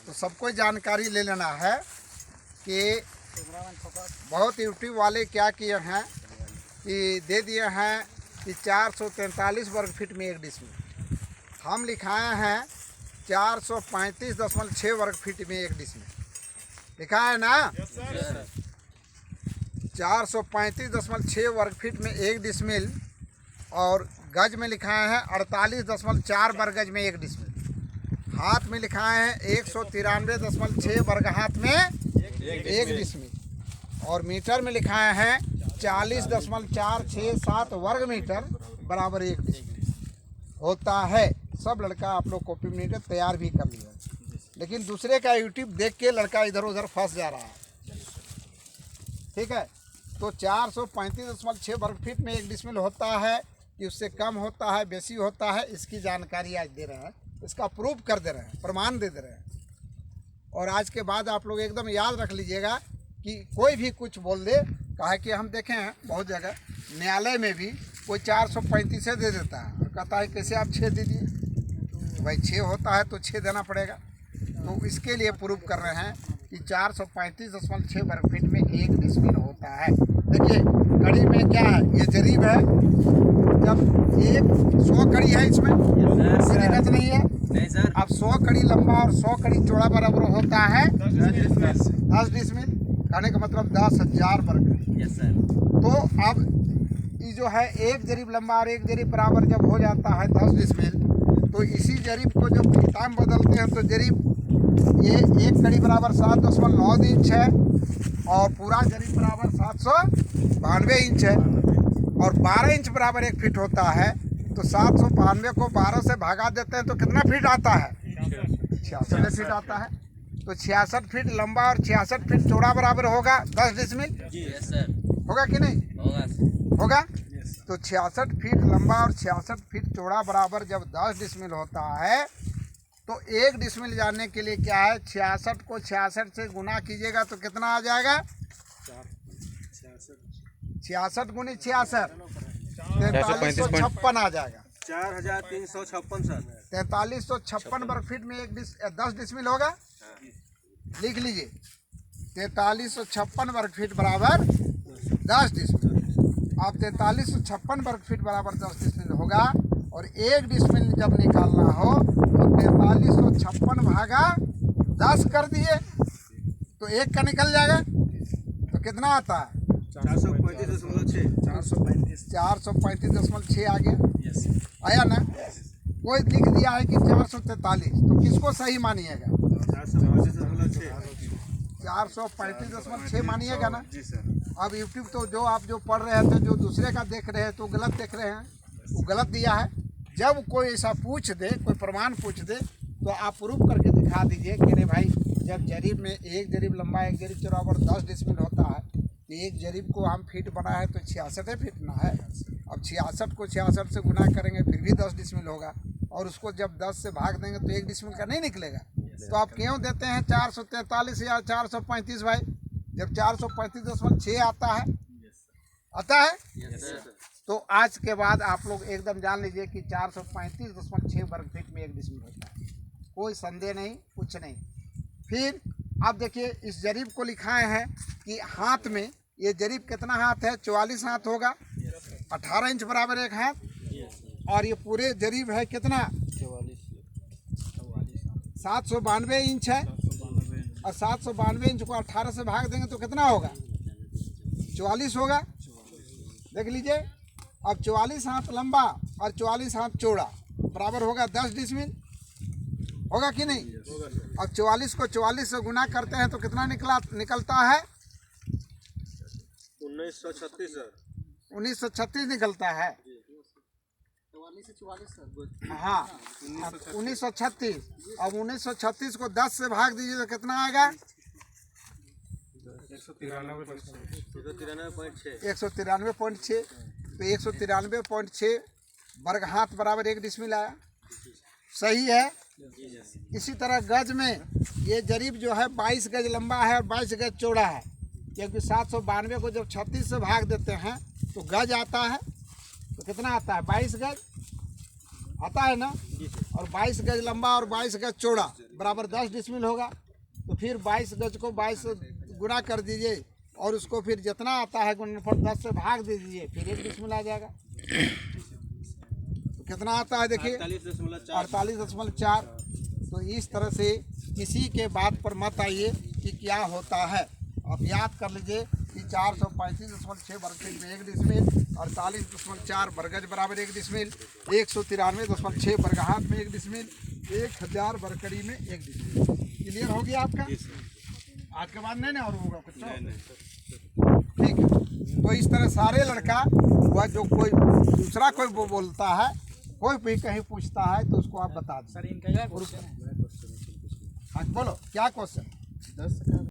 तो सबको जानकारी ले लेना है कि बहुत यूट्यूब वाले क्या किए हैं कि दे दिए हैं कि 443 वर्ग फीट में 1 डिसमिल। हम लिखाए हैं 435.6 वर्ग फीट में 1 डिसमिल। लिखा है ना? 435.6 वर्ग फीट में 1 डिसमिल और गज में लिखाए हैं 48.4 वर्ग गज में 1 डिसमिल। हाथ में लिखाए हैं 193.6 वर्ग हाथ में 1 डिसमिल और मीटर में लिखाए हैं 40.467 वर्ग मीटर बराबर 1 डिसमिल होता है। सब लड़का आप लोग कॉपी मीटर तैयार भी कर लिया, लेकिन दूसरे का यूट्यूब देख के लड़का इधर उधर फंस जा रहा है। ठीक है, तो 435.6 वर्ग फीट में 1 डिसमिल होता है कि उससे कम होता है, बेसी होता है, इसकी जानकारी आज दे रहे हैं, इसका प्रूफ कर दे रहे हैं, प्रमाण दे दे रहे हैं। और आज के बाद आप लोग एकदम याद रख लीजिएगा कि कोई भी कुछ बोल दे, कहा कि हम देखे हैं बहुत जगह न्यायालय में भी कोई 435 दे देता है और कहता है कैसे आप 6 दे दिए। तो भाई 6 होता है तो 6 देना पड़ेगा। तो इसके लिए प्रूफ कर रहे हैं कि 435.6 वर्ग फीट में 1 डिसमिल होता है। देखिए कड़ी में क्या है, ये जरीब है, जब 100 कड़ी है इसमें कोई दिक्कत नहीं है। नहीं सर। अब 100 कड़ी लंबा और 100 कड़ी चौड़ा बराबर होता है 10 डिसमिल। कहने का मतलब 10,000 वर्ग। Yes sir. तो अब ये जो है 1 जरीब लंबा और 1 जरीब बराबर जब हो जाता है 10 डिसमिल, तो इसी जरीब को जब फीटा में बदलते हैं तो जरीब ये 1 कड़ी बराबर 7.9 इंच है और पूरा जरीब बराबर 792 इंच है और 12 इंच बराबर 1 फीट होता है। तो 792 को 12 से भागा देते हैं तो कितना फीट आता है? 66 फीट आता है। तो 66 फीट लंबा और 66 फीट चौड़ा बराबर होगा 10 डिसमिल। Yes sir. होगा कि नहीं? होगा। होगा। तो 66 फीट लंबा और 66 फीट चौड़ा बराबर जब 10 डिसमिल होता है तो 1 डिसमिल जानने के लिए क्या है, 66 को 66 से गुना कीजिएगा तो कितना आ जाएगा? 66 गुनी 66 4356 आ जाएगा। 4356 सर। 4356 वर्ग फीट में 10 डिसमिल होगा। लिख लीजिए 4356 वर्ग फीट बराबर 10 डिसमिल। अब 4356 वर्ग फीट बराबर 10 डिसमिल होगा और 1 डिसमिल जब निकालना हो तो 4356 भागा 10 कर दिए तो 1 का निकल जाएगा। तो कितना आता है? 435.6 आ गया। आया ना? कोई लिख दिया है कि 443, तो किसको सही मानिएगा? 435.6 मानिएगा ना? अब यूट्यूब तो जो आप जो पढ़ रहे थे, जो दूसरे का देख रहे हैं तो गलत देख रहे हैं, वो गलत दिया है। जब कोई ऐसा पूछ दे, कोई प्रमाण पूछ दे, तो आप प्रूफ करके दिखा दीजिए कि अरे भाई जब जरीब में 1 जरीब लंबा 1 जरीब चौड़ा और 10 डिसमिल होता है तो 1 जरीब को हम फीट बना है तो 66 फीट ना है। अब 66 को 66 से गुना करेंगे फिर भी 10 डिसमिल होगा और उसको जब 10 से भाग देंगे तो 1 डिसमिल का नहीं निकलेगा। तो आप क्यों देते हैं 443 या 435 भाई? जब 435.6 आता है, आता है। तो आज के बाद आप लोग एकदम जान लीजिए कि 435.6 वर्ग फीट में 1 डिसमिल होता है, कोई संदेह नहीं, कुछ नहीं। फिर अब देखिए इस जरीब को लिखाए हैं कि हाथ में, ये जरीब कितना हाथ है? 44 हाथ होगा। 18 इंच बराबर 1 हाथ और ये पूरे जरीब है कितना? 792 इंच है और 792 इंच को 18 से भाग देंगे तो कितना होगा? 44 होगा। देख लीजिए, अब 44 हाथ लंबा और 44 हाथ चौड़ा बराबर होगा 10 डिसमिल। होगा कि नहीं? अब 44 को 44 से गुना करते हैं तो कितना निकलता है? 1936 सर। 1936 निकलता है। हाँ, 1936। अब 1936 को 10 से भाग दीजिए तो कितना आएगा? 193.6। तो 193.6 वर्ग हाथ बराबर 1 डिसमिल आया। सही है। इसी तरह गज में ये जरीब जो है 22 गज लंबा है और 22 गज चौड़ा है, क्योंकि 792 को जब 36 से भाग देते हैं तो गज आता है। तो कितना आता है? 22 गज आता है ना, जी सर। और 22 गज लंबा और 22 गज चौड़ा बराबर 10 डिसमिल होगा। तो फिर 22 गज को 22 गुना कर दीजिए और उसको फिर जितना आता है गुणनफल 10 से भाग दे दीजिए, फिर 1 डिसमिल आ जाएगा। तो कितना आता है देखिए 48.4। तो इस तरह से किसी के बात पर मत आइए कि क्या होता है। आप याद कर लीजिए कि 435.6 वर्ग फीट में 1 डिसमिल, 48.4 वर्गज बराबर 1 डिसमिल, 193.6 वर्ग हाथ में 1 डिसमिल, 1000 वर्गकड़ी में 1 डिसमिल। क्लियर हो गया आपका? आज के बाद नहीं ना और होगा कुछ? ठीक है। तो इस तरह सारे लड़का वह जो कोई दूसरा कोई वो बोलता है, कोई भी कहीं पूछता है तो उसको आप बता दें। सर इनका हाँ बोलो क्या क्वेश्चन?